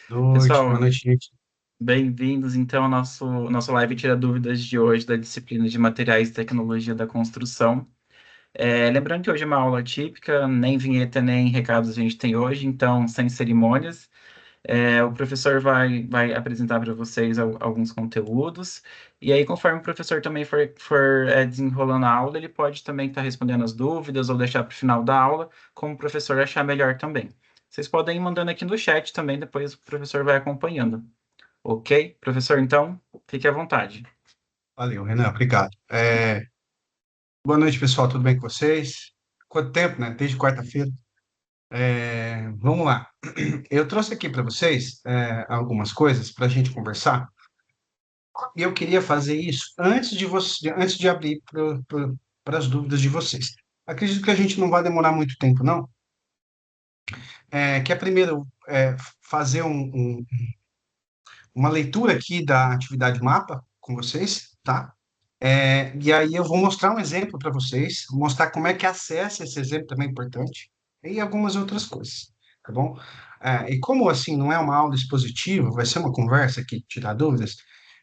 Noite, boa Pessoal, noite, gente. bem-vindos então ao nosso live Tira Dúvidas de hoje da disciplina de Materiais e Tecnologia da Construção. Lembrando que hoje é uma aula típica, nem vinheta nem recados a gente tem hoje, então sem cerimônias. O professor vai apresentar para vocês alguns conteúdos, e aí, conforme o professor também for desenrolando a aula, ele pode também estar respondendo as dúvidas ou deixar para o final da aula, como o professor achar melhor também. Vocês podem ir mandando aqui no chat também, depois o professor vai acompanhando. Ok? Professor, então, fique à vontade. Valeu, Renan, obrigado. Boa noite, pessoal, tudo bem com vocês? Quanto tempo, né? Desde quarta-feira. Vamos lá. Eu trouxe aqui para vocês algumas coisas para a gente conversar, e eu queria fazer isso antes de abrir para as dúvidas de vocês. Acredito que a gente não vai demorar muito tempo, não. Quer primeiro fazer uma leitura aqui da atividade mapa com vocês, tá? E aí eu vou mostrar um exemplo para vocês, mostrar como é que acessa esse exemplo também é importante, e algumas outras coisas, tá bom? E como assim não é uma aula expositiva, vai ser uma conversa que tirar dúvidas,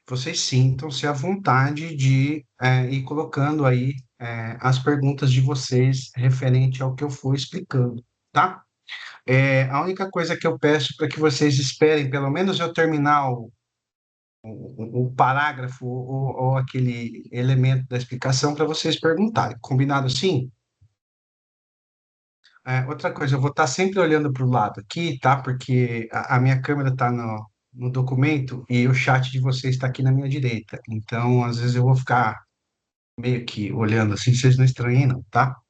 vocês sintam-se à vontade de ir colocando aí as perguntas de vocês referente ao que eu for explicando, tá? A única coisa que eu peço para que vocês esperem, pelo menos eu terminar o parágrafo ou aquele elemento da explicação para vocês perguntarem. Combinado assim? Outra coisa, eu vou estar sempre olhando para o lado aqui, tá? Porque a minha câmera está no documento e o chat de vocês está aqui na minha direita. Então, às vezes eu vou ficar meio que olhando assim, vocês não estranhem, não, tá?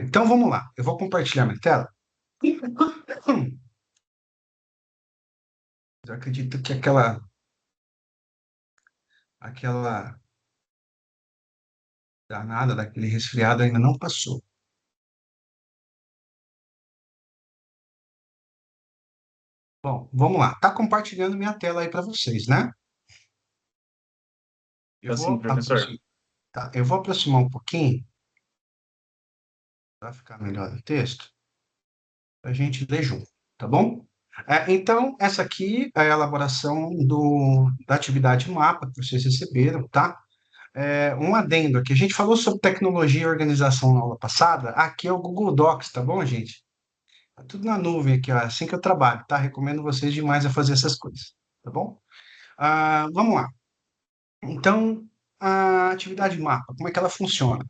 Então, vamos lá. Eu vou compartilhar minha tela. Eu acredito que aquela danada daquele resfriado ainda não passou. Bom, vamos lá. Tá compartilhando minha tela aí para vocês, né? Eu Assim, vou professor. aproximar, tá? Eu vou aproximar um pouquinho para ficar melhor o texto, para a gente ler junto, tá bom? Então, essa aqui é a elaboração da atividade mapa que vocês receberam, tá? Um adendo aqui. A gente falou sobre tecnologia e organização na aula passada. Aqui é o Google Docs, tá bom, gente? Tá tudo na nuvem aqui, ó. É assim que eu trabalho, tá? Recomendo vocês demais a fazer essas coisas, tá bom? Vamos lá. Então, a atividade mapa, como é que ela funciona?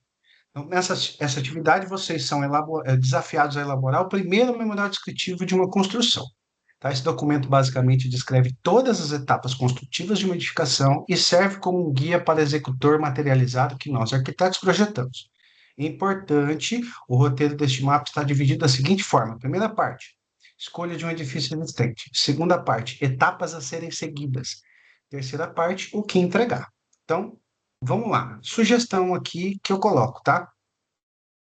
Então, essa atividade, vocês são desafiados a elaborar o primeiro memorial descritivo de uma construção. Tá? Esse documento basicamente descreve todas as etapas construtivas de uma edificação e serve como um guia para executor materializado que nós, arquitetos, projetamos. Importante, o roteiro deste mapa está dividido da seguinte forma: primeira parte, escolha de um edifício existente. Segunda parte, etapas a serem seguidas. Terceira parte, o que entregar. Então, vamos lá. Sugestão aqui que eu coloco, tá?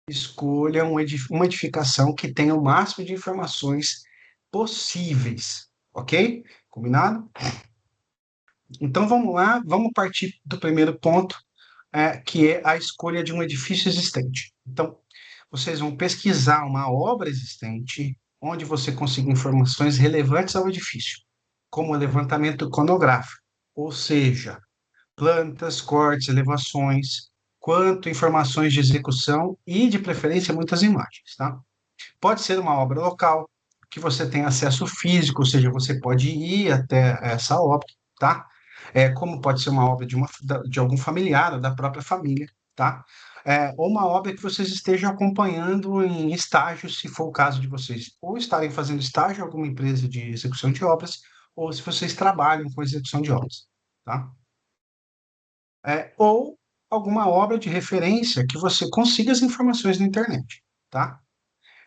Escolha uma edificação que tenha o máximo de informações possíveis, ok? Combinado? Então vamos lá, vamos partir do primeiro ponto, que é a escolha de um edifício existente. Então, vocês vão pesquisar uma obra existente onde você consiga informações relevantes ao edifício, como o levantamento iconográfico, ou seja, plantas, cortes, elevações, quanto informações de execução e, de preferência, muitas imagens, tá? Pode ser uma obra local, que você tem acesso físico, ou seja, você pode ir até essa obra, tá? Como pode ser uma obra de algum familiar ou da própria família, tá? Ou uma obra que vocês estejam acompanhando em estágio, se for o caso de vocês ou estarem fazendo estágio em alguma empresa de execução de obras, ou se vocês trabalham com execução de obras, tá? Ou alguma obra de referência que você consiga as informações na internet, tá?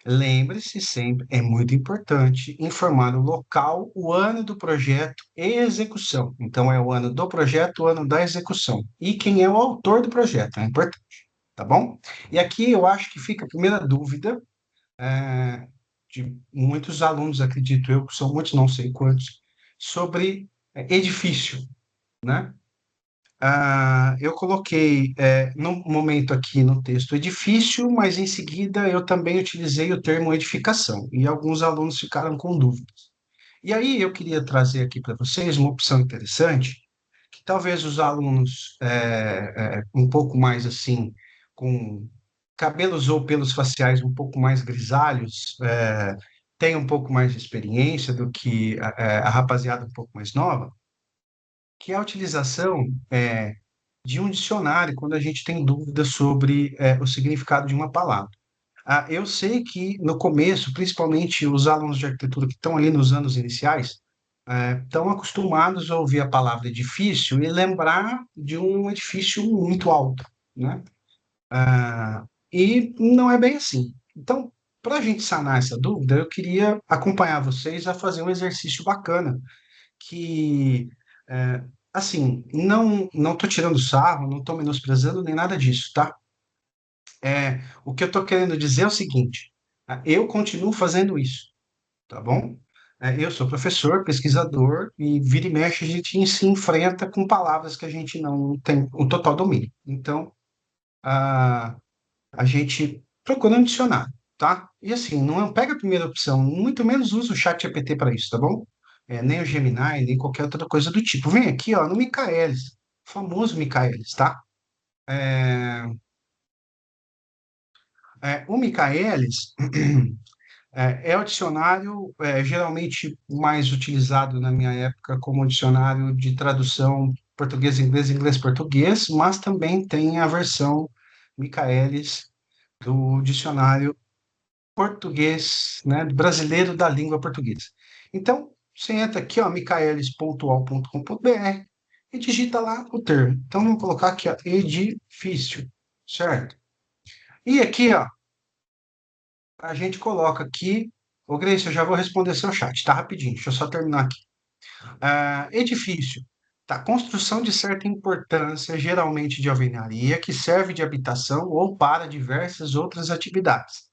Lembre-se sempre, é muito importante informar o local, o ano do projeto e execução. Então, é o ano do projeto, o ano da execução. E quem é o autor do projeto, é importante, tá bom? E aqui eu acho que fica a primeira dúvida de muitos alunos, acredito eu, que são muitos, não sei quantos, sobre edifício, né? Eu coloquei no momento aqui no texto edifício, mas em seguida eu também utilizei o termo edificação, e alguns alunos ficaram com dúvidas. E aí eu queria trazer aqui para vocês uma opção interessante, que talvez os alunos um pouco mais assim, com cabelos ou pelos faciais um pouco mais grisalhos, tenham um pouco mais de experiência do que a rapaziada um pouco mais nova, que é a utilização de um dicionário quando a gente tem dúvidas sobre o significado de uma palavra. Eu sei que no começo, principalmente os alunos de arquitetura que estão ali nos anos iniciais, estão acostumados a ouvir a palavra edifício e lembrar de um edifício muito alto, né? E não é bem assim. Então, para a gente sanar essa dúvida, eu queria acompanhar vocês a fazer um exercício bacana, que, é, assim, não estou tirando sarro, não estou menosprezando nem nada disso, tá? O que eu estou querendo dizer é o seguinte: eu continuo fazendo isso, tá bom? Eu sou professor, pesquisador, e vira e mexe a gente se enfrenta com palavras que a gente não tem o total domínio. Então, a, a gente procura um dicionário, tá? E assim, não pega a primeira opção, muito menos usa o chat GPT para isso, tá bom? Nem o Gemini, nem qualquer outra coisa do tipo. Vem aqui, ó, no Michaelis, famoso Michaelis, tá? É, o Michaelis é o dicionário geralmente mais utilizado na minha época como dicionário de tradução português-inglês, inglês-português, mas também tem a versão Michaelis do dicionário português, né, brasileiro da língua portuguesa. Então, você entra aqui, ó, michaelis.ol.com.br e digita lá o termo. Então, vamos colocar aqui, ó, edifício, certo? E aqui, ó, a gente coloca aqui, ô Grace, eu já vou responder seu chat, tá rapidinho, deixa eu só terminar aqui. Edifício, tá? Construção de certa importância, geralmente de alvenaria, que serve de habitação ou para diversas outras atividades.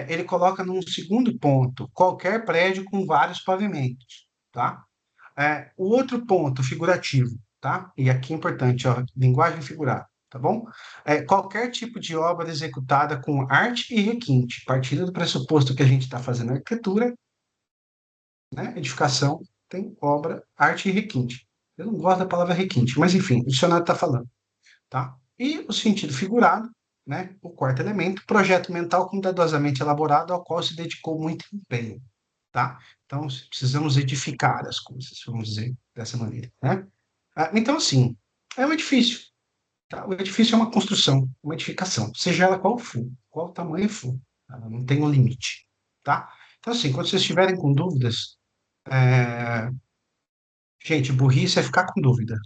Ele coloca num segundo ponto, qualquer prédio com vários pavimentos, tá? O outro ponto, figurativo, tá? E aqui é importante, ó, linguagem figurada, tá bom? Qualquer tipo de obra executada com arte e requinte, partindo do pressuposto que a gente está fazendo arquitetura, né? Edificação tem obra, arte e requinte. Eu não gosto da palavra requinte, mas enfim, o dicionário está falando, tá? E o sentido figurado, né? O quarto elemento, projeto mental cuidadosamente elaborado ao qual se dedicou muito empenho, tá? Então, precisamos edificar as coisas, vamos dizer dessa maneira, né? Então, assim, é um edifício, tá? O edifício é uma construção, uma edificação, seja ela qual for, qual tamanho for, tá? Não tem um limite, tá? Então, assim, quando vocês estiverem com dúvidas, é, gente, burrice é ficar com dúvida,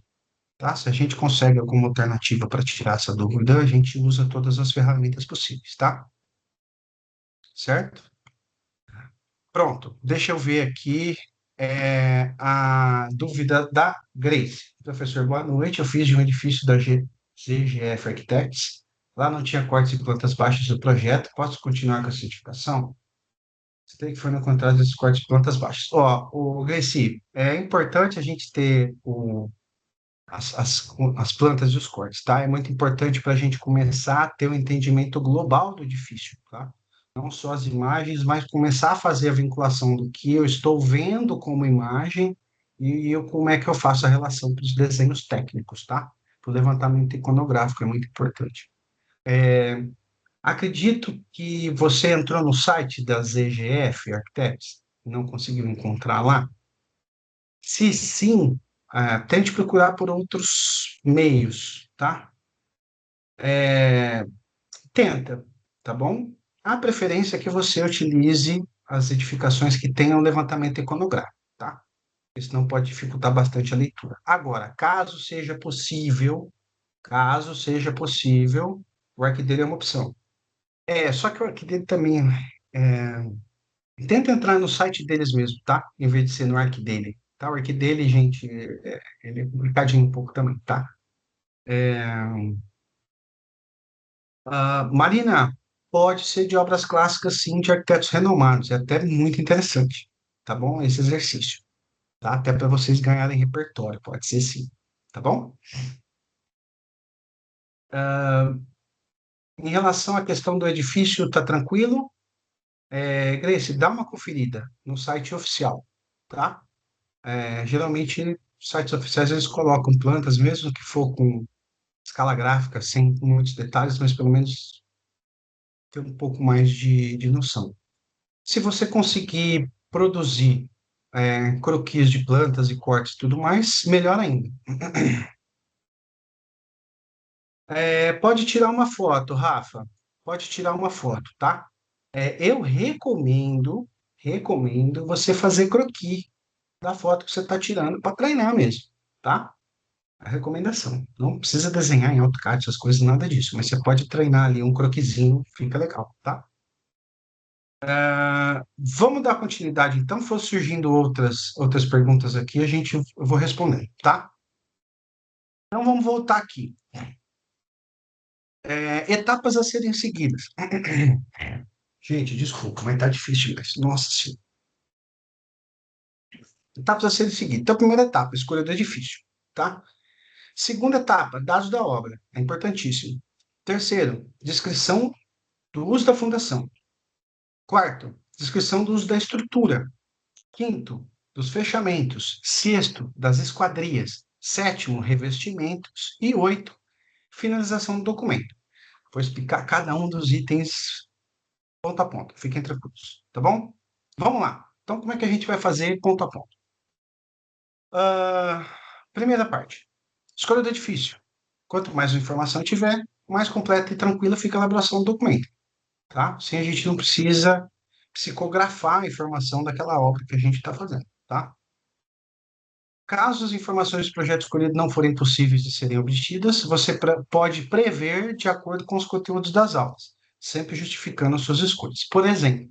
tá? Se a gente consegue alguma alternativa para tirar essa dúvida, a gente usa todas as ferramentas possíveis, tá? Certo? Pronto, deixa eu ver aqui a dúvida da Grace. Professor, boa noite. Eu fiz de um edifício da GGF Architects. Lá não tinha cortes e plantas baixas do projeto. Posso continuar com a certificação? Você tem que foi encontrar esses cortes e plantas baixas. Ó, o Grace, é importante a gente ter as plantas e os cortes, tá? É muito importante para a gente começar a ter um entendimento global do edifício, tá? Não só as imagens, mas começar a fazer a vinculação do que eu estou vendo como imagem e como é que eu faço a relação para os desenhos técnicos, tá? Para o levantamento iconográfico é muito importante. Acredito que você entrou no site da ZGF Architects, não conseguiu encontrar lá. Se sim, tente procurar por outros meios, tá? Tenta, tá bom? A preferência é que você utilize as edificações que tenham levantamento iconográfico, tá? Porque senão pode dificultar bastante a leitura. Agora, caso seja possível, o ArcDele é uma opção. Só que o ArcDele também é, tenta entrar no site deles mesmo, tá? Em vez de ser no ArcDele. Tá? O ArcDele, gente, ele é complicadinho um pouco também, tá? Marina, pode ser de obras clássicas, sim, de arquitetos renomados. É até muito interessante, tá bom? Esse exercício, tá? Até para vocês ganharem repertório, pode ser sim, tá bom? Em relação à questão do edifício, tá tranquilo? Grace, dá uma conferida no site oficial. tá? Geralmente, sites oficiais eles colocam plantas, mesmo que for com escala gráfica, sem muitos detalhes, mas pelo menos ter um pouco mais de noção. Se você conseguir produzir croquis de plantas e cortes e tudo mais, melhor ainda. Pode tirar uma foto, Rafa. Pode tirar uma foto, tá? Eu recomendo você fazer croquis da foto que você está tirando para treinar mesmo, tá? A recomendação. Não precisa desenhar em AutoCAD, essas coisas, nada disso, mas você pode treinar ali um croquisinho, fica legal, tá? Vamos dar continuidade, então, for surgindo outras perguntas aqui, eu vou responder, tá? Então, vamos voltar aqui. Etapas a serem seguidas. Gente, desculpa, mas tá difícil demais. Nossa Senhora. Etapas a serem seguidas. Então, primeira etapa, escolha do edifício, tá? Segunda etapa, dados da obra. É importantíssimo. Terceiro, descrição do uso da fundação. Quarto, descrição do uso da estrutura. Quinto, dos fechamentos. Sexto, das esquadrias. Sétimo, revestimentos. E oito, finalização do documento. Vou explicar cada um dos itens ponto a ponto. Fiquem tranquilos, tá bom? Vamos lá. Então, como é que a gente vai fazer ponto a ponto? Primeira parte. Escolha do edifício. Quanto mais informação tiver, mais completa e tranquila fica a elaboração do documento, tá? Assim a gente não precisa psicografar a informação daquela obra que a gente está fazendo, tá? Caso as informações do projeto escolhido não forem possíveis de serem obtidas, você pode prever de acordo com os conteúdos das aulas, sempre justificando as suas escolhas. Por exemplo,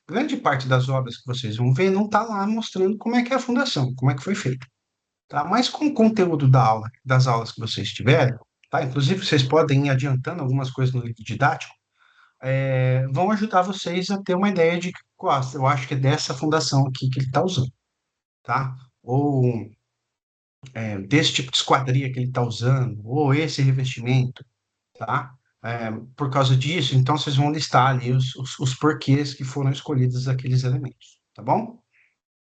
grande parte das obras que vocês vão ver não está lá mostrando como é que é a fundação, como é que foi feito, tá? Mas com o conteúdo da aula, das aulas que vocês tiverem, tá? Inclusive, vocês podem ir adiantando algumas coisas no livro didático, vão ajudar vocês a ter uma ideia de, eu acho que é dessa fundação aqui que ele está usando, tá? Ou desse tipo de esquadria que ele está usando, ou esse revestimento, tá? Por causa disso, então vocês vão listar ali os porquês que foram escolhidos aqueles elementos, tá bom?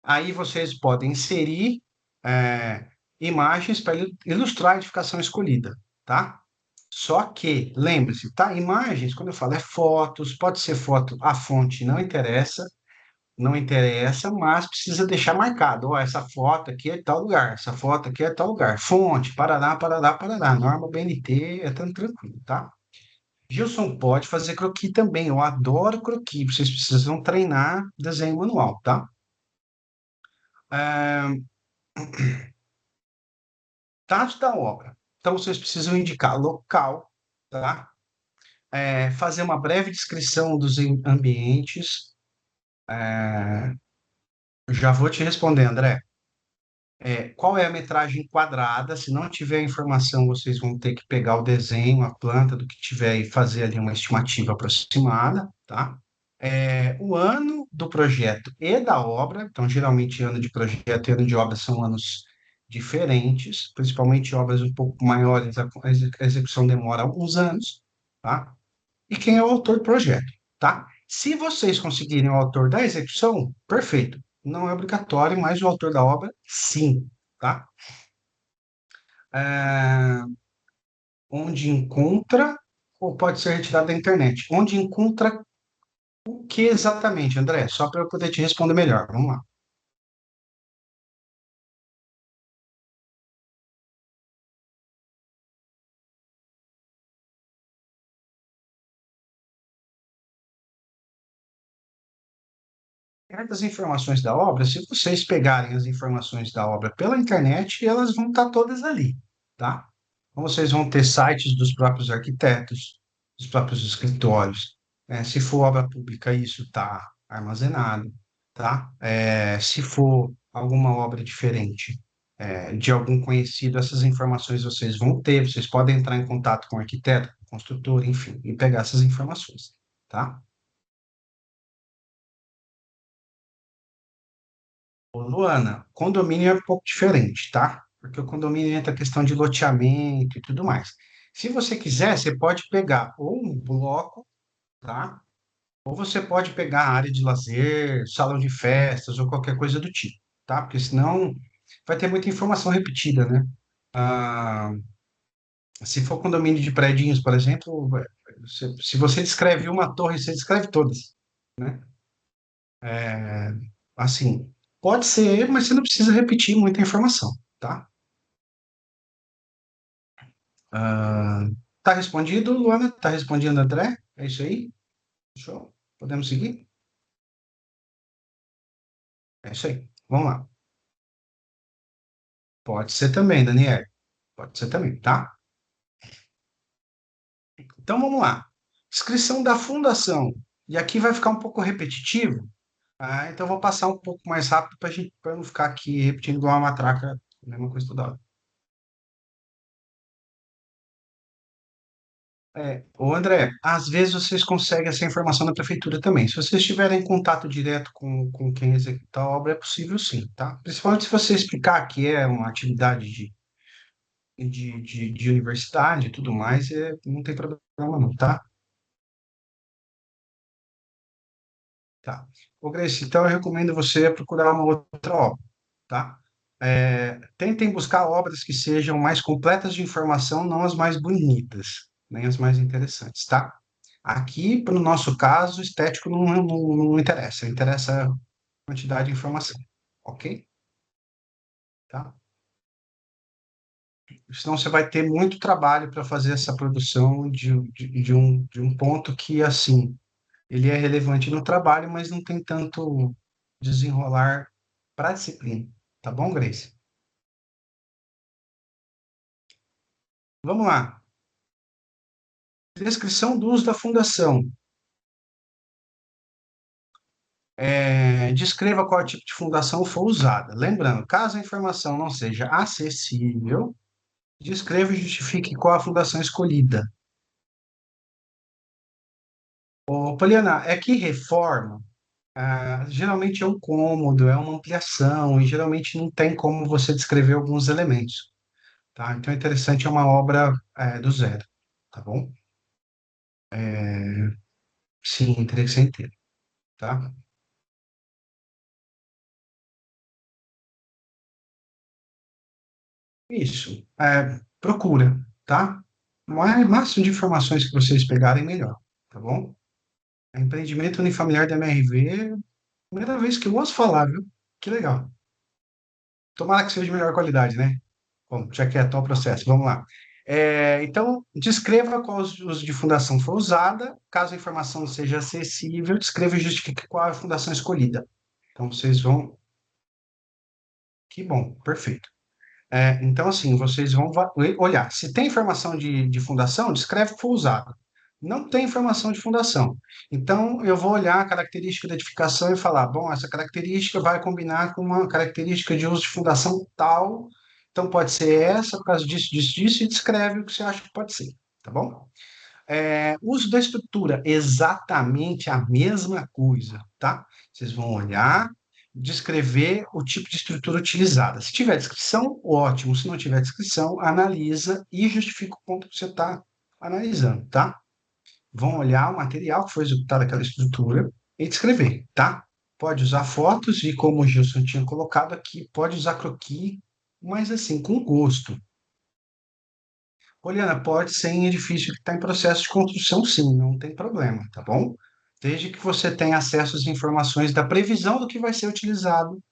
Aí vocês podem inserir imagens para ilustrar a edificação escolhida, tá? Só que, lembre-se, tá? Imagens, quando eu falo, é fotos, pode ser foto, a fonte não interessa, mas precisa deixar marcado. Ó, essa foto aqui é tal lugar, essa foto aqui é tal lugar. Fonte, Paraná, Paraná, Paraná. Norma BNT, é tão tranquilo, tá? Gilson pode fazer croquis também. Eu adoro croquis. Vocês precisam treinar desenho manual, tá? É, dados da obra. Então, vocês precisam indicar local, tá? Fazer uma breve descrição dos ambientes. Já vou te responder, André. Qual é a metragem quadrada? Se não tiver informação, vocês vão ter que pegar o desenho, a planta do que tiver e fazer ali uma estimativa aproximada, tá? O ano do projeto e da obra, então geralmente ano de projeto e ano de obra são anos diferentes, principalmente obras um pouco maiores, a execução demora alguns anos, tá? E quem é o autor do projeto, tá? Se vocês conseguirem o autor da execução, perfeito. Não é obrigatório, mas o autor da obra, sim, tá? É, onde encontra, ou pode ser retirado da internet. Onde encontra o que exatamente, André? Só para eu poder te responder melhor. Vamos lá. Certas informações da obra, se vocês pegarem as informações da obra pela internet, elas vão estar todas ali, tá? Então, vocês vão ter sites dos próprios arquitetos, dos próprios escritórios. Se for obra pública, isso está armazenado, tá? Se for alguma obra diferente, de algum conhecido, essas informações vocês vão ter. Vocês podem entrar em contato com o arquiteto, com o construtor, enfim, e pegar essas informações, tá? Ô, Luana, condomínio é um pouco diferente, tá? Porque o condomínio entra a questão de loteamento e tudo mais. Se você quiser, você pode pegar ou um bloco, tá? Ou você pode pegar a área de lazer, salão de festas ou qualquer coisa do tipo. tá? Porque senão vai ter muita informação repetida, né? Ah, se for condomínio de predinhos, por exemplo, se você descreve uma torre, você descreve todas, né? É, assim, pode ser, mas você não precisa repetir muita informação, tá? Ah, tá respondido, Luana? Tá respondido, André? É isso aí? Show? Podemos seguir? É isso aí. Vamos lá. Pode ser também, Daniel. Pode ser também, tá? Então vamos lá. Descrição da fundação. E aqui vai ficar um pouco repetitivo, então eu vou passar um pouco mais rápido para gente, para não ficar aqui repetindo igual uma matraca, a mesma coisa toda hora. Ô André, às vezes vocês conseguem essa informação na prefeitura também. Se vocês tiverem contato direto com quem executa a obra, é possível sim, tá? Principalmente se você explicar que é uma atividade de universidade e tudo mais, não tem problema não, tá? Tá. Ô Grace, então eu recomendo você procurar uma outra obra, tá? Tentem buscar obras que sejam mais completas de informação, não as mais bonitas, nem as mais interessantes, tá? Aqui, para o nosso caso, estético não interessa, interessa a quantidade de informação, ok? Tá? Senão você vai ter muito trabalho para fazer essa produção de um ponto que, assim, ele é relevante no trabalho, mas não tem tanto desenrolar para a disciplina, tá bom, Grace? Vamos lá. Descrição do uso da fundação. Descreva qual tipo de fundação for usada. Lembrando, caso a informação não seja acessível, descreva e justifique qual a fundação escolhida. Ô, Poliana, é que reforma, geralmente é um cômodo, é uma ampliação, e geralmente não tem como você descrever alguns elementos, tá? Então é interessante, é uma obra, do zero, tá bom? Sim, teria que ser inteiro, tá? Isso, procura, tá? O máximo de informações que vocês pegarem, melhor, tá bom? Empreendimento unifamiliar da MRV, primeira vez que eu ouço falar, viu? Que legal. Tomara que seja de melhor qualidade, né? Bom, já que é tal processo, vamos lá. Então, descreva qual uso de fundação foi usada. Caso a informação não seja acessível, descreva e justifique qual é a fundação escolhida. Então, vocês vão. Que bom, perfeito. Então, assim, vocês vão olhar. Se tem informação de fundação, descreve o que foi usado. Não tem informação de fundação. Então, eu vou olhar a característica da edificação e falar: bom, essa característica vai combinar com uma característica de uso de fundação tal. Então, pode ser essa, por causa disso, disso, disso, e descreve o que você acha que pode ser. Tá bom? Uso da estrutura, exatamente a mesma coisa, tá? Vocês vão olhar, descrever o tipo de estrutura utilizada. Se tiver descrição, ótimo. Se não tiver descrição, analisa e justifica o ponto que você está analisando, tá? Vão olhar o material que foi executado aquela estrutura e descrever, tá? Pode usar fotos e, como o Gilson tinha colocado aqui, pode usar croquis, mas assim, com gosto. Poliana, pode ser em edifício que está em processo de construção, sim, não tem problema, tá bom? Desde que você tenha acesso às informações da previsão do que vai ser utilizado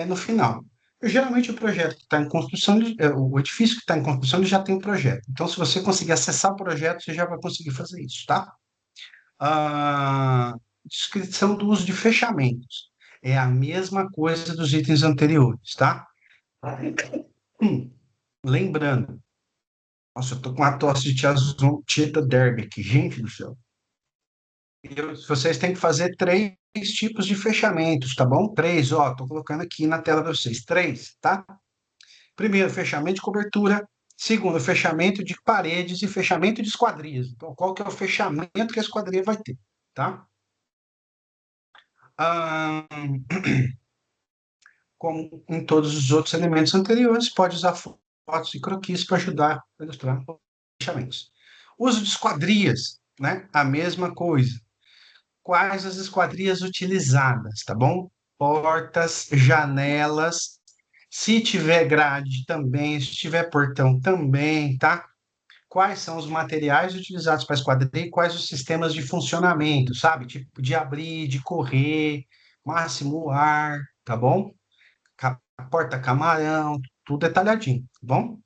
no final. Geralmente o projeto que está em construção, o edifício que está em construção, ele já tem um projeto. Então, se você conseguir acessar o projeto, você já vai conseguir fazer isso, tá? Ah, descrição do uso de fechamentos. É a mesma coisa dos itens anteriores, tá? Hum, lembrando, nossa, eu tô com uma tosse de Tita Derby aqui, gente do céu. Vocês têm que fazer três tipos de fechamentos, tá bom? Três, ó, tô colocando aqui na tela para vocês. Três, tá? Primeiro, fechamento de cobertura. Segundo, fechamento de paredes e fechamento de esquadrias. Então, qual que é o fechamento que a esquadria vai ter, tá? Ah, como em todos os outros elementos anteriores, pode usar fotos e croquis para ajudar a ilustrar os fechamentos. Uso de esquadrias, né? A mesma coisa. Quais as esquadrias utilizadas, tá bom? portas, janelas, se tiver grade também, se tiver portão também, tá? Quais são os materiais utilizados para esquadria e quais os sistemas de funcionamento, sabe? Tipo, de abrir, de correr, máximo ar, tá bom? Porta camarão, tudo detalhadinho, tá bom?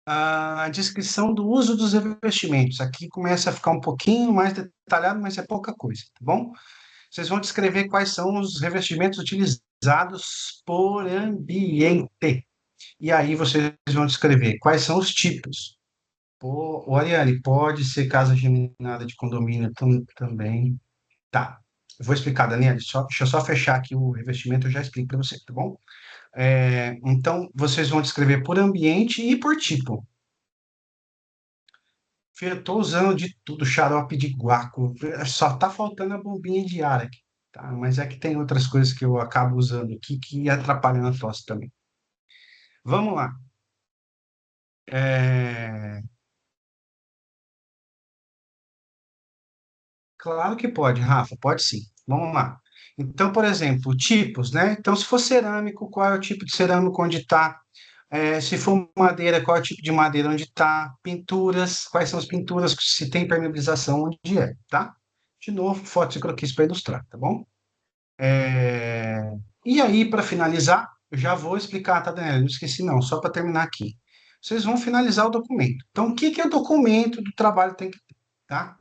A descrição do uso dos revestimentos. Aqui começa a ficar um pouquinho mais detalhado, mas é pouca coisa, tá bom? Vocês vão descrever quais são os revestimentos utilizados por ambiente. E aí vocês vão descrever quais são os tipos. Pô, o Ariane, pode ser casa geminada de condomínio também. Tá. Eu vou explicar, Daniela. Deixa eu só fechar aqui o revestimento, eu já explico para você, tá bom? Então, vocês vão descrever por ambiente e por tipo. Eu estou usando de tudo, xarope de guaco. Só tá faltando a bombinha de ar aqui, tá? Mas é que tem outras coisas que eu acabo usando aqui que atrapalham a tosse também. Vamos lá. É, Claro que pode, Rafa, pode sim. Vamos lá. Então, por exemplo, tipos, né? Então, se for cerâmico, qual é o tipo de cerâmico onde está? Se for madeira, qual é o tipo de madeira onde está? Pinturas, quais são as pinturas, se tem permeabilização, onde é, tá? De novo, fotos e croquis para ilustrar, tá bom? É, E aí, para finalizar, eu já vou explicar, tá, Daniela? Não esqueci, não, só para terminar aqui. Vocês vão finalizar o documento. Então, o que que é o documento do trabalho tem que ter, tá?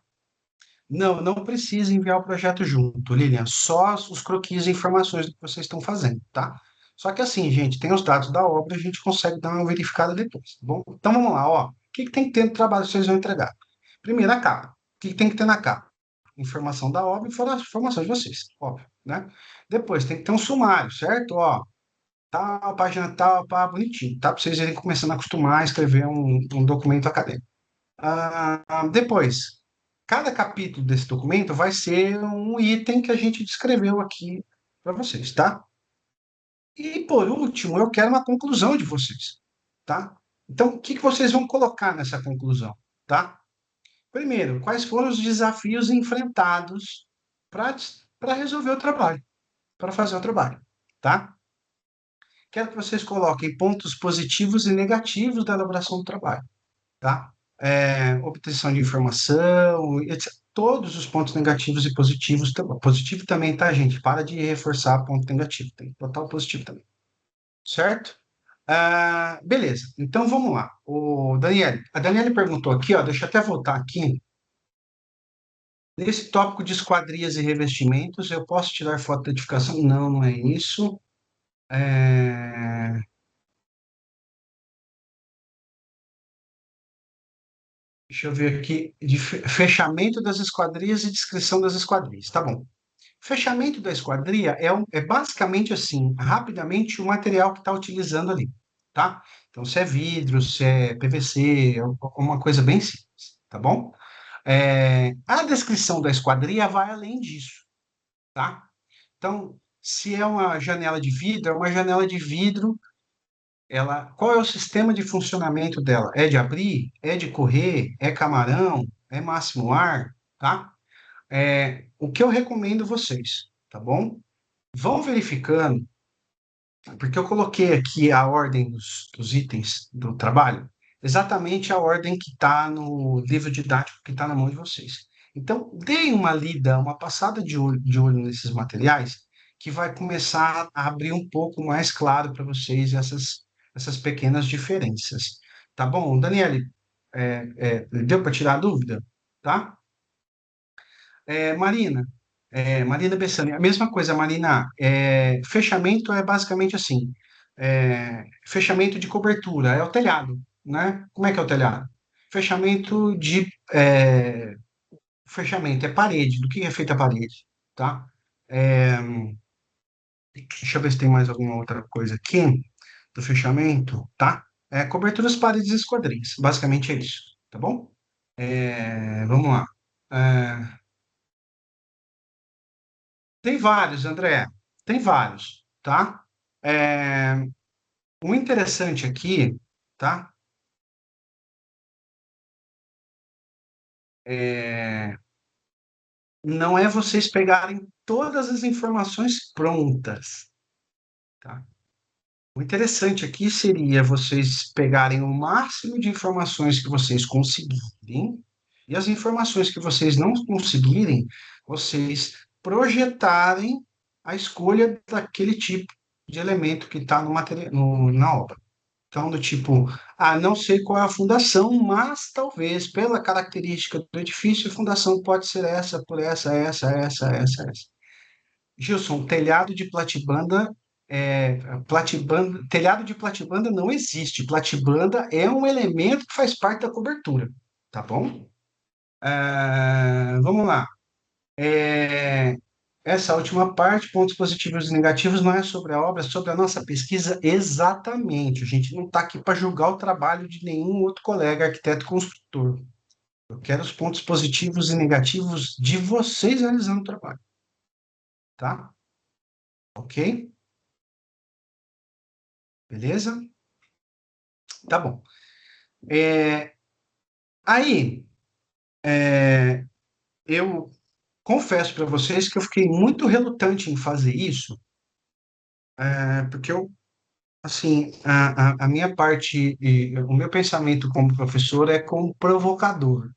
Não, não precisa enviar o projeto junto, Lilian, só os croquis e informações do que vocês estão fazendo, tá? Só que assim, gente, tem os dados da obra, a gente consegue dar uma verificada depois, tá bom? Então vamos lá, ó. O que que tem que ter no trabalho que vocês vão entregar? Primeiro, a capa. O que que tem que ter na capa? Informação da obra e fora as informações de vocês, óbvio, né? Depois tem que ter um sumário, certo? Ó, tal, página tal, pá, bonitinho, tá? Para vocês irem começando a acostumar a escrever um documento acadêmico. Depois, cada capítulo desse documento vai ser um item que a gente descreveu aqui para vocês, tá? E por último, eu quero uma conclusão de vocês, tá? Então, o que que vocês vão colocar nessa conclusão, tá? Primeiro, quais foram os desafios enfrentados para resolver o trabalho, para fazer o trabalho, tá? Quero que vocês coloquem pontos positivos e negativos da elaboração do trabalho, tá? Obtenção de informação, etc. Todos os pontos negativos e positivos. Positivo também, tá, gente? Para de reforçar ponto negativo, tem que botar o positivo também, certo? Beleza, então vamos lá. A Daniele perguntou aqui, ó, deixa eu até voltar aqui. Nesse tópico de esquadrias e revestimentos, eu posso tirar foto de edificação? Não, não é isso. É, Deixa eu ver aqui, de fechamento das esquadrias e descrição das esquadrias. Tá bom. Fechamento da esquadria é basicamente assim, rapidamente, o material que está utilizando ali, tá? Então, se é vidro, se é PVC, é uma coisa bem simples, tá bom? A descrição da esquadria vai além disso, tá? Então, se é uma janela de vidro, é uma janela de vidro, qual é o sistema de funcionamento dela? É de abrir? É de correr? É camarão? É máximo ar? Tá? O que eu recomendo vocês, tá bom? Vão verificando, porque eu coloquei aqui a ordem dos itens do trabalho, exatamente a ordem que está no livro didático que está na mão de vocês. Então, deem uma lida, uma passada de olho nesses materiais, que vai começar a abrir um pouco mais claro para vocês essas pequenas diferenças. Tá bom? Daniele, deu para tirar a dúvida? Tá? Marina, Marina Bessani, a mesma coisa, Marina. Fechamento é basicamente assim: fechamento de cobertura, é o telhado, né? Como é que é o telhado? Fechamento de. Fechamento é parede. Do que é feita a parede? Tá? É, Deixa eu ver se tem mais alguma outra coisa aqui do fechamento, tá? Coberturas, paredes e esquadrias. Basicamente é isso, tá bom? Vamos lá. É, Tem vários, André. Tem vários, tá? É, o interessante aqui, tá? É, não é vocês pegarem. todas as informações prontas, tá? O interessante aqui seria vocês pegarem o máximo de informações que vocês conseguirem, e as informações que vocês não conseguirem, vocês projetarem a escolha daquele tipo de elemento que está na obra. Então, do tipo, não sei qual é a fundação, mas talvez, pela característica do edifício, a fundação pode ser essa, por essa. Gilson, telhado de platibanda não existe. Platibanda é um elemento que faz parte da cobertura, tá bom? Vamos lá. É, essa última parte, pontos positivos e negativos, não é sobre a obra, é sobre a nossa pesquisa exatamente. A gente não está aqui para julgar o trabalho de nenhum outro colega arquiteto construtor. Eu quero os pontos positivos e negativos de vocês realizando o trabalho, tá? Ok? Beleza? Tá bom. É, aí, eu confesso para vocês que eu fiquei muito relutante em fazer isso, porque eu, assim, a minha parte, o meu pensamento como professor é como provocador,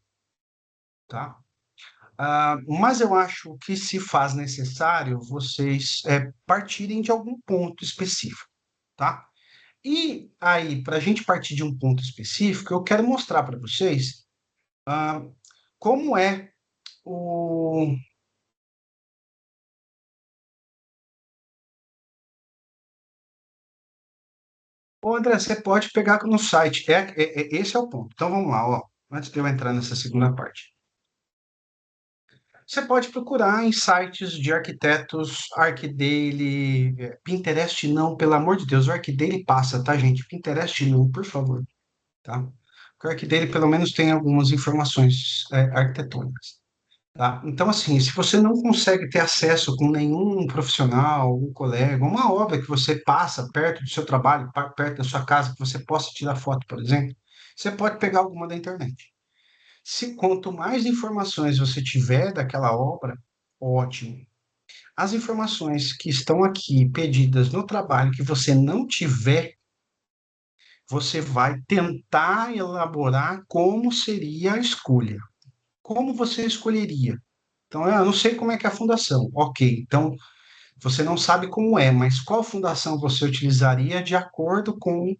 tá? Mas eu acho que se faz necessário vocês partirem de algum ponto específico, tá? E aí, para a gente partir de um ponto específico, eu quero mostrar para vocês como é o. Ô, André, você pode pegar no site. Esse é o ponto. Então vamos lá, ó. Antes de eu entrar nessa segunda parte. Você pode procurar em sites de arquitetos, ArcDaily, Pinterest não, pelo amor de Deus, o ArcDaily passa, tá, gente? Pinterest não, por favor, tá? Porque o ArcDaily pelo menos tem algumas informações arquitetônicas, tá? Então, assim, se você não consegue ter acesso com nenhum profissional, um colega, uma obra que você passa perto do seu trabalho, perto da sua casa, que você possa tirar foto, por exemplo, você pode pegar alguma da internet. Se quanto mais informações você tiver daquela obra, ótimo. As informações que estão aqui pedidas no trabalho que você não tiver, você vai tentar elaborar como seria a escolha. Como você escolheria? Então, eu não sei como é que é a fundação. Ok, então você não sabe como é, mas qual fundação você utilizaria de acordo com o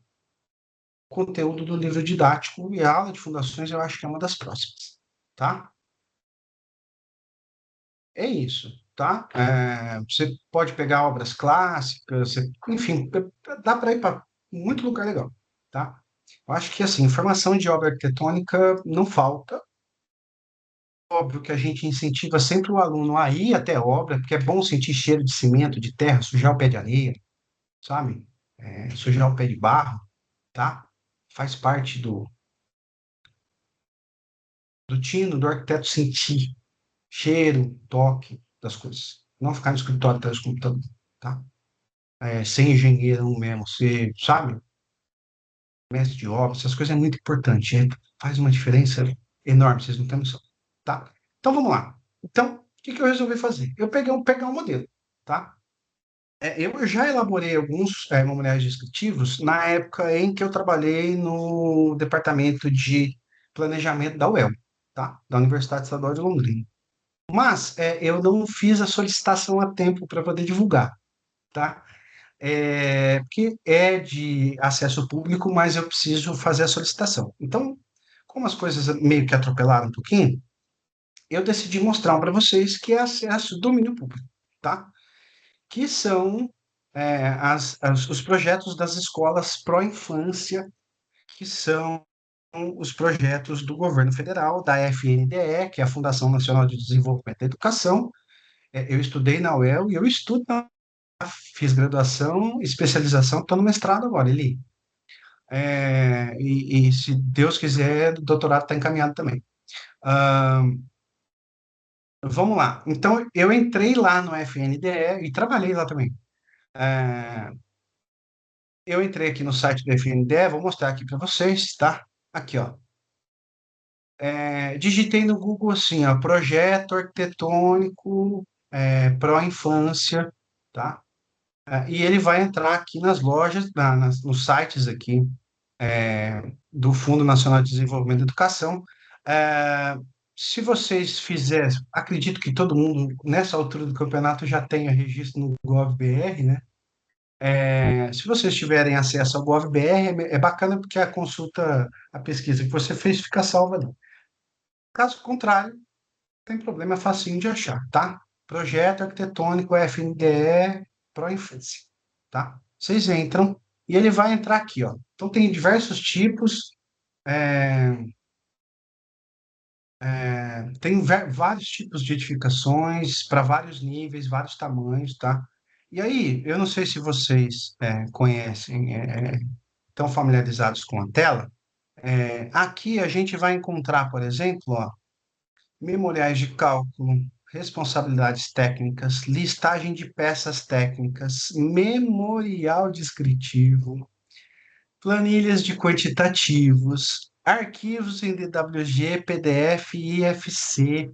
conteúdo do livro didático e a aula de fundações eu acho que é uma das próximas, tá? É isso, tá? Você pode pegar obras clássicas, enfim, dá para ir para muito lugar legal, tá? Eu acho que, assim, informação de obra arquitetônica não falta. Óbvio que a gente incentiva sempre o aluno a ir até a obra, porque é bom sentir cheiro de cimento, de terra, sujar o pé de areia, sabe? Sujar o pé de barro, tá? Faz parte do tino do arquiteto sentir cheiro, toque das coisas. Não ficar no escritório atrás do computador, tá? Ser engenheiro mesmo, ser, sabe, mestre de obra, essas coisas é muito importante, faz uma diferença enorme, vocês não têm noção, tá? Então vamos lá. Então, o que que eu resolvi fazer? Eu pegar um modelo, tá? Eu já elaborei alguns memoriais descritivos na época em que eu trabalhei no departamento de planejamento da UEL, tá? Da Universidade Estadual de Londrina. Mas eu não fiz a solicitação a tempo para poder divulgar, tá? Porque é de acesso público, mas eu preciso fazer a solicitação. Então, como as coisas meio que atropelaram um pouquinho, eu decidi mostrar para vocês que é acesso domínio público, tá? Que são os projetos das escolas pró-infância, que são os projetos do governo federal, da FNDE, que é a Fundação Nacional de Desenvolvimento da Educação. Eu estudei na UEL e eu estudo fiz graduação, especialização, estou no mestrado agora, Eli. E se Deus quiser, o doutorado está encaminhado também. Ah, vamos lá. Então, eu entrei lá no FNDE e trabalhei lá também. Ah, eu entrei aqui no site do FNDE, vou mostrar aqui para vocês, tá? Aqui, ó. Digitei no Google assim, ó, projeto arquitetônico. pró-infância, tá? E ele vai entrar aqui nas lojas, nos sites aqui do Fundo Nacional de Desenvolvimento da Educação. É, Se vocês fizerem, acredito que todo mundo, nessa altura do campeonato, já tenha registro no GovBR, né? Se vocês tiverem acesso ao GovBR, é bacana porque a consulta, a pesquisa que você fez fica salva ali. Caso contrário, não tem problema, é facinho de achar, tá? Projeto Arquitetônico FNDE Infância, tá? Vocês entram e ele vai entrar aqui, ó. Então tem diversos tipos, é, tem vários tipos de edificações para vários níveis, vários tamanhos, tá? E aí, eu não sei se vocês conhecem, estão familiarizados com a tela. Aqui a gente vai encontrar, por exemplo, ó, memoriais de cálculo, responsabilidades técnicas, listagem de peças técnicas, memorial descritivo, planilhas de quantitativos, arquivos em DWG, PDF e IFC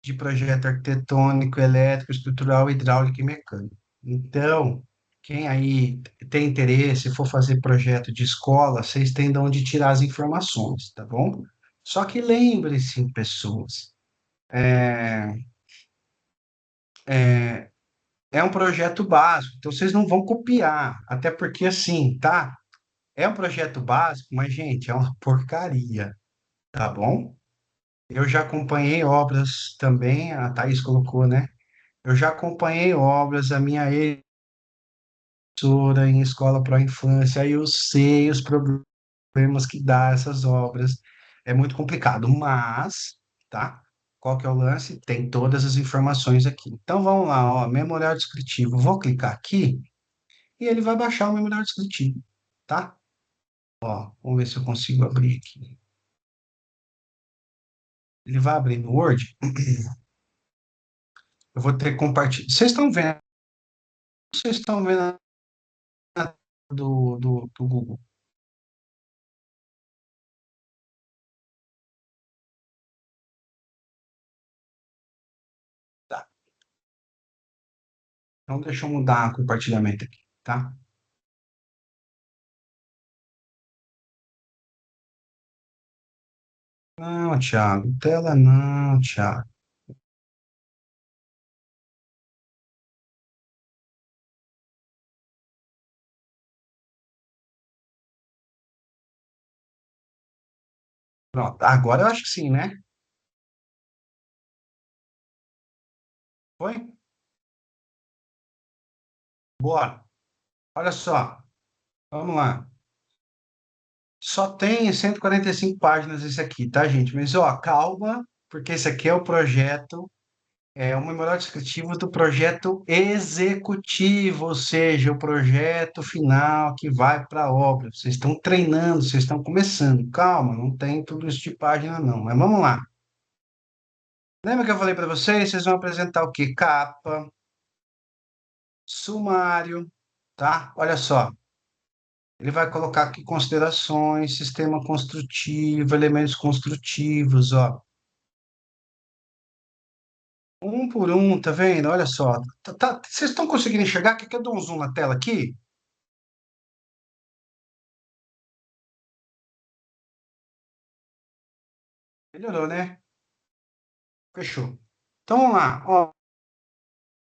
de projeto arquitetônico, elétrico, estrutural, hidráulico e mecânico. Então, quem aí tem interesse, for fazer projeto de escola, vocês têm de onde tirar as informações, tá bom? Só que lembre-se, pessoas, é, é um projeto básico, então vocês não vão copiar, até porque assim, tá? É um projeto básico, mas, gente, é uma porcaria, tá bom? Eu já acompanhei obras também, a Thaís colocou, né? Eu já acompanhei obras, a minha ex-professora em escola para a infância, aí eu sei os problemas que dá essas obras. É muito complicado, mas, tá? Qual que é o lance? Tem todas as informações aqui. Então vamos lá, ó, memorial descritivo. Vou clicar aqui e ele vai baixar o memorial descritivo, tá? Ó, vamos ver se eu consigo abrir aqui. Ele vai abrir no Word. Eu vou ter que compartilhar. Vocês estão vendo? Vocês estão vendo a do Google? Tá. Então deixa eu mudar o compartilhamento aqui, tá? Não, Thiago, tela não, Thiago. Pronto, agora eu acho que sim, né? Foi? Bora. Olha só, vamos lá. Só tem 145 páginas esse aqui, tá, gente? Mas, ó, calma, porque esse aqui é o projeto, é o memorial descritivo do projeto executivo, ou seja, o projeto final que vai para a obra. Vocês estão treinando, vocês estão começando. Calma, não tem tudo isso de página, não. Mas vamos lá. Lembra que eu falei para vocês? Vocês vão apresentar o quê? Capa, sumário, tá? Olha só. Ele vai colocar aqui considerações, sistema construtivo, elementos construtivos, ó. Um por um, tá vendo? Olha só. Vocês estão conseguindo enxergar? Quer que eu dou um zoom na tela aqui? Melhorou, né? Fechou. Então vamos lá. Ó,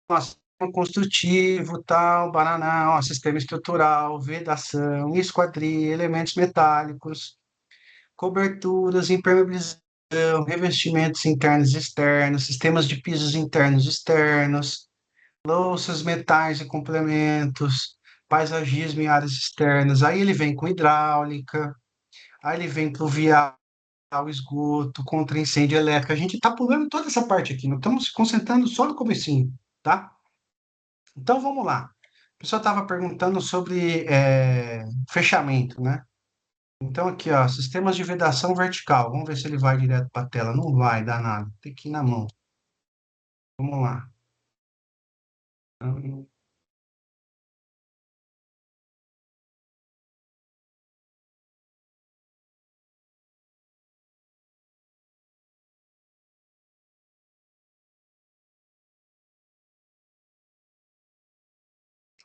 nossa, sistema construtivo, tal, bananá, ó, sistema estrutural, vedação, esquadria, elementos metálicos, coberturas, impermeabilização, revestimentos internos e externos, sistemas de pisos internos e externos, louças, metais e complementos, paisagismo em áreas externas. Aí ele vem com hidráulica, aí ele vem pluvial, esgoto, contra incêndio elétrico. A gente está pulando toda essa parte aqui, não estamos se concentrando só no comecinho, tá? Então vamos lá. O pessoal estava perguntando sobre fechamento, né? Então aqui, ó, sistemas de vedação vertical. Vamos ver se ele vai direto para a tela. Não vai dar nada. Tem que ir na mão. Vamos lá.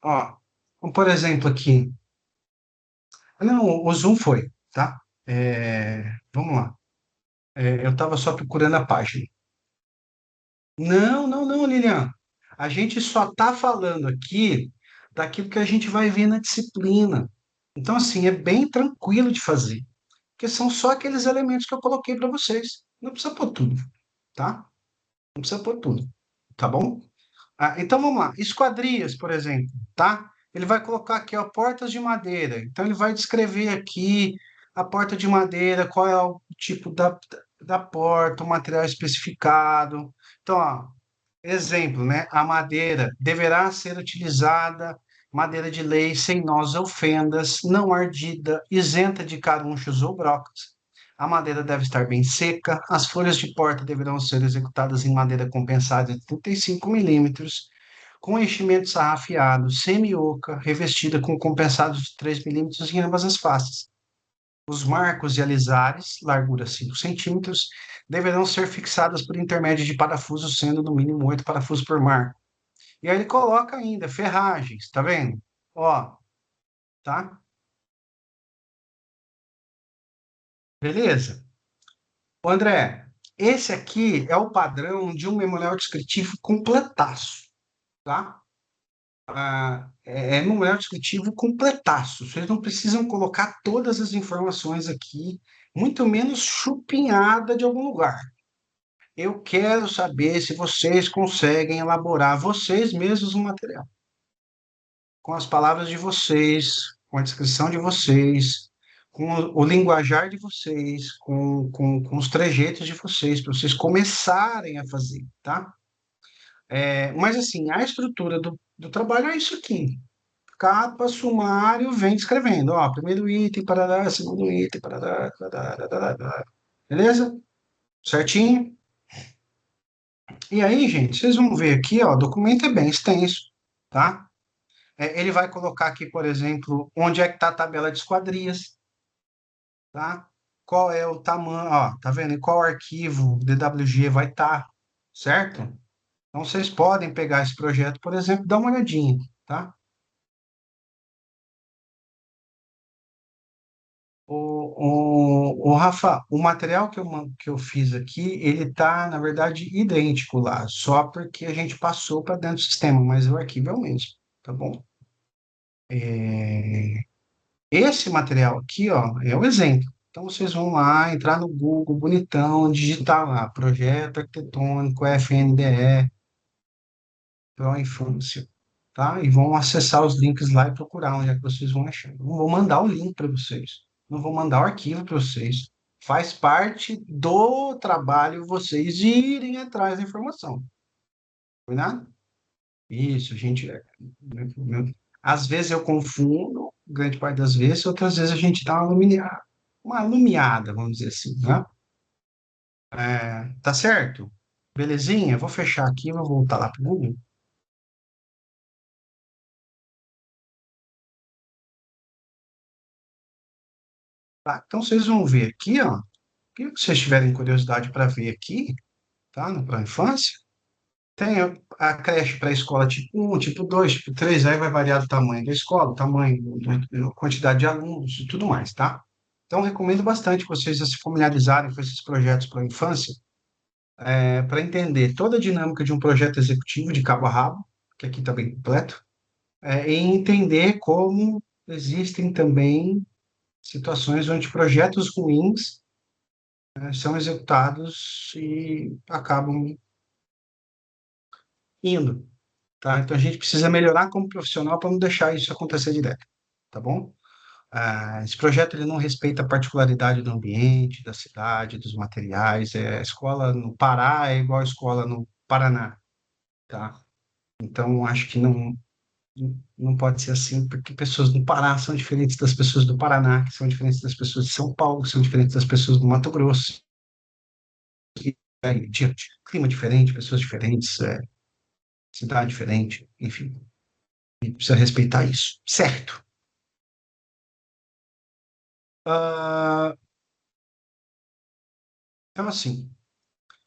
Ó, como por exemplo aqui. Não, o Zoom foi, tá? Vamos lá. Eu estava só procurando a página. Não, não, não, Lilian. A gente só está falando aqui daquilo que a gente vai ver na disciplina. Então, assim, é bem tranquilo de fazer, porque são só aqueles elementos que eu coloquei para vocês. Não precisa pôr tudo, tá? Não precisa pôr tudo, tá bom? Então vamos lá. Esquadrias, por exemplo, tá? Ele vai colocar aqui, ó, portas de madeira. Então ele vai descrever aqui a porta de madeira, qual é o tipo da porta, o material especificado. Então, ó, exemplo, né? A madeira deverá ser utilizada, madeira de lei, sem nós ou fendas, não ardida, isenta de carunchos ou brocas. A madeira deve estar bem seca, as folhas de porta deverão ser executadas em madeira compensada de 35 milímetros, com enchimento sarrafiado, semi-oca, revestida com compensados de 3 milímetros em ambas as faces. Os marcos e alisares, largura 5 centímetros, deverão ser fixadas por intermédio de parafusos, sendo no mínimo 8 parafusos por marco. E aí ele coloca ainda ferragens, tá vendo? Ó, tá? Beleza? Ô, André, esse aqui é o padrão de um memorial descritivo completaço, tá? É memorial descritivo completaço. Vocês não precisam colocar todas as informações aqui, muito menos chupinhada de algum lugar. Eu quero saber se vocês conseguem elaborar vocês mesmos um material, com as palavras de vocês, com a descrição de vocês, com o linguajar de vocês, com os trejeitos de vocês, para vocês começarem a fazer, tá? Mas, assim, a estrutura do trabalho é isso aqui. Capa, sumário, vem descrevendo. Ó, primeiro item, parará, segundo item, parará, parará, parará, parará. Beleza? Certinho? E aí, gente, vocês vão ver aqui, ó, o documento é bem extenso, tá? Ele vai colocar aqui, por exemplo, onde é que está a tabela de esquadrias, tá? Qual é o tamanho, ó, tá vendo? Em qual arquivo DWG vai estar, certo? Então, vocês podem pegar esse projeto, por exemplo, dar uma olhadinha, tá? O Rafa, o material que eu fiz aqui, ele tá, na verdade, idêntico lá, só porque a gente passou para dentro do sistema, mas o arquivo é o mesmo, tá bom? É, Esse material aqui, ó, é o exemplo. Então, vocês vão lá, entrar no Google, bonitão, digitar lá, Projeto Arquitetônico FNDE, Pro Infância, tá? E vão acessar os links lá e procurar onde é que vocês vão achar. Não vou mandar o link para vocês, não vou mandar o arquivo para vocês. Faz parte do trabalho vocês irem atrás da informação, combinado? Isso, gente. Às vezes eu confundo, grande parte das vezes, outras vezes a gente dá uma alumiada, vamos dizer assim, né? Tá certo? Belezinha? Vou fechar aqui, vou voltar lá para o Google. Tá? Então vocês vão ver aqui, ó. O que vocês tiverem curiosidade para ver aqui, tá? No Plano Infância, tem a creche pré-escola tipo um, tipo 2, tipo 3. Aí vai variar do tamanho da escola, o tamanho, a quantidade de alunos e tudo mais, tá? Então, recomendo bastante vocês se familiarizarem com esses projetos para a infância, para entender toda a dinâmica de um projeto executivo de cabo a rabo, que aqui está bem completo, e entender como existem também situações onde projetos ruins, são executados e acabam indo, tá? Então a gente precisa melhorar como profissional para não deixar isso acontecer direto, tá bom? Esse projeto ele não respeita a particularidade do ambiente, da cidade, dos materiais. A escola no Pará é igual a escola no Paraná, tá? Então acho que não pode ser assim, porque pessoas do Pará são diferentes das pessoas do Paraná, que são diferentes das pessoas de São Paulo, que são diferentes das pessoas do Mato Grosso, e aí, diante. Clima diferente, pessoas diferentes, cidade diferente, enfim, a gente precisa respeitar isso, certo? Ah, então, assim,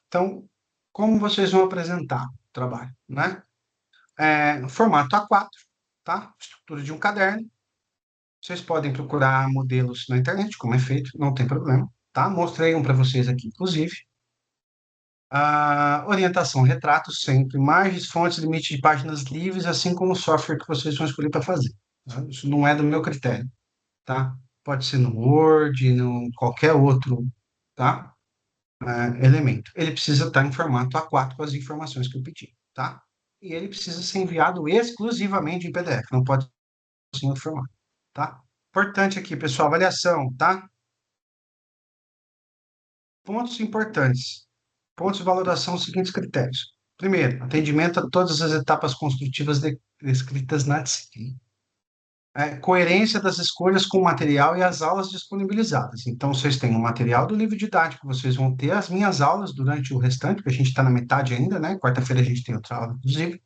então, como vocês vão apresentar o trabalho, né? Formato A4, tá? Estrutura de um caderno. Vocês podem procurar modelos na internet, como é feito, não tem problema, tá? Mostrei um para vocês aqui, inclusive. A orientação, retrato sempre, margens, fontes, limite de páginas livres, assim como o software que vocês vão escolher para fazer. Tá? Isso não é do meu critério, tá? Pode ser no Word, no qualquer outro, tá? Elemento. Ele precisa estar em formato A4 com as informações que eu pedi, tá? E ele precisa ser enviado exclusivamente em PDF, não pode ser em outro formato, tá? Importante aqui, pessoal, avaliação, tá? Pontos importantes. Pontos de valoração, os seguintes critérios. Primeiro, atendimento a todas as etapas construtivas descritas na disciplina. Coerência das escolhas com o material e as aulas disponibilizadas. Então, vocês têm o material do livro didático, vocês vão ter as minhas aulas durante o restante, porque a gente está na metade ainda, né? Quarta-feira a gente tem outra aula, inclusive.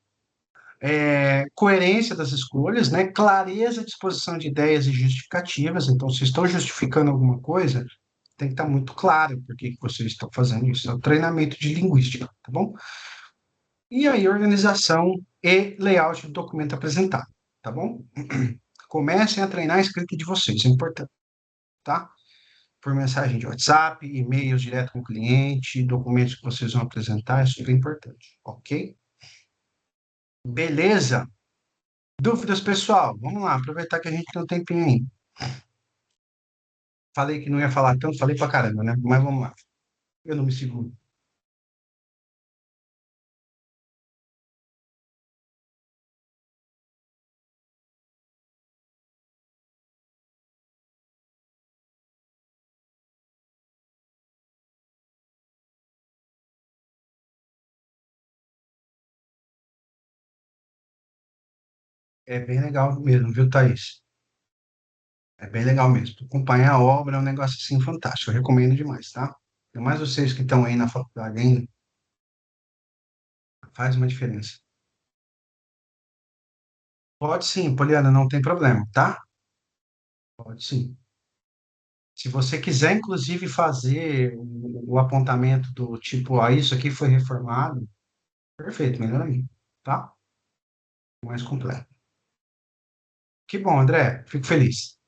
Coerência das escolhas, né? Clareza de exposição de ideias e justificativas. Então, se estão justificando alguma coisa, tem que estar muito claro por que vocês estão fazendo isso. É o treinamento de linguística, tá bom? E aí, organização e layout do documento apresentado, tá bom? Comecem a treinar a escrita de vocês, é importante, tá? Por mensagem de WhatsApp, e-mails direto com o cliente, documentos que vocês vão apresentar, é super importante, ok? Beleza? Dúvidas, pessoal? Vamos lá, aproveitar que a gente tem um tempinho aí. Falei que não ia falar tanto, falei pra caramba, né? Mas vamos lá. Eu não me seguro. É bem legal mesmo, viu, Thaís? É bem legal mesmo. Acompanhar a obra é um negócio assim fantástico. Eu recomendo demais, tá? Ainda mais vocês que estão aí na faculdade ainda, faz uma diferença. Pode sim, Poliana, não tem problema, tá? Pode sim. Se você quiser, inclusive, fazer o apontamento do tipo, isso aqui foi reformado, perfeito, melhor ainda, tá? Mais completo. Que bom, André, fico feliz.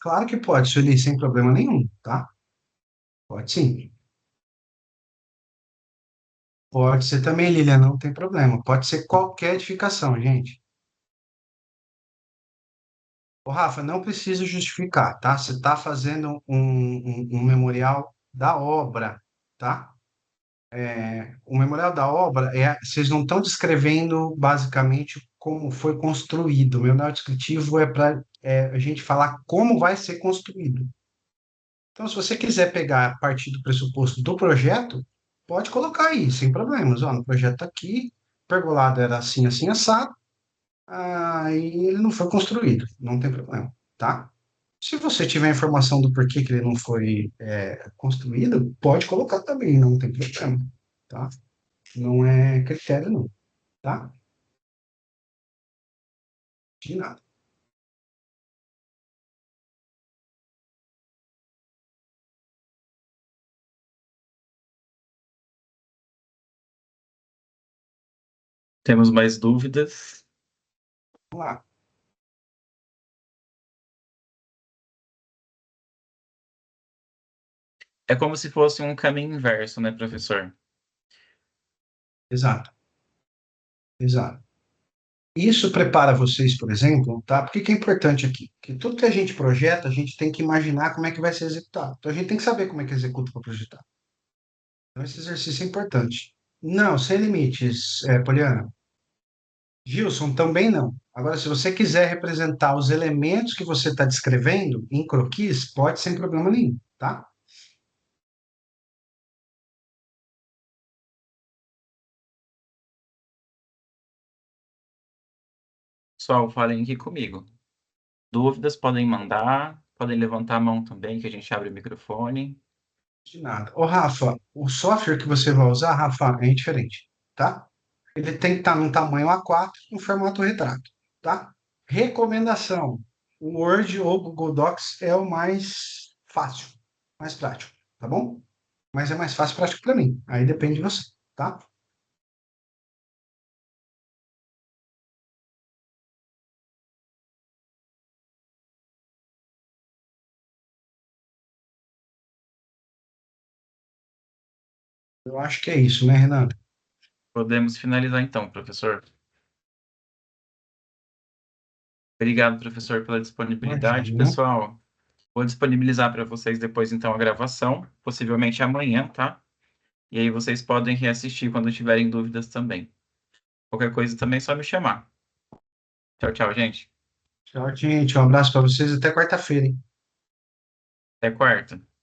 Claro que pode, Sueli, sem problema nenhum, tá? Pode sim. Pode ser também, Lilian, não tem problema. Pode ser qualquer edificação, gente. Ô, Rafa, não precisa justificar, tá? Você está fazendo um memorial da obra, tá? O memorial da obra vocês não estão descrevendo basicamente como foi construído. O memorial descritivo é para a gente falar como vai ser construído. Então, se você quiser pegar a partir do pressuposto do projeto, pode colocar aí, sem problemas. Ó, no projeto aqui, o pergolado era assim, assim, assado, aí ele não foi construído, não tem problema, tá? Se você tiver informação do porquê que ele não foi construído, pode colocar também, não tem problema, tá? Não é critério, não, tá? De nada. Temos mais dúvidas? Vamos lá. É como se fosse um caminho inverso, né, professor? Exato, exato. Isso prepara vocês, por exemplo, tá? Por que que é importante aqui? Porque tudo que a gente projeta, a gente tem que imaginar como é que vai ser executado. Então, a gente tem que saber como é que executa para projetar. Então, esse exercício é importante. Não, sem limites, Poliana. Gilson, também não. Agora, se você quiser representar os elementos que você está descrevendo em croquis, pode sem problema nenhum, tá? Pessoal, falem aqui comigo. Dúvidas podem mandar, podem levantar a mão também, que a gente abre o microfone. De nada. Ô, Rafa, o software que você vai usar, Rafa, é diferente, tá? Ele tem que estar num tamanho A4, em formato retrato, tá? Recomendação: o Word ou Google Docs é o mais fácil, mais prático, tá bom? Mas é mais fácil e prático para mim. Aí depende de você, tá? Eu acho que é isso, né, Renan? Podemos finalizar então, professor. Obrigado, professor, pela disponibilidade. Imagina. Pessoal, vou disponibilizar para vocês depois, então, a gravação, possivelmente amanhã, tá? E aí vocês podem reassistir quando tiverem dúvidas também. Qualquer coisa também é só me chamar. Tchau, tchau, gente. Tchau, gente. Um abraço para vocês. Até quarta-feira, hein? Até quarta.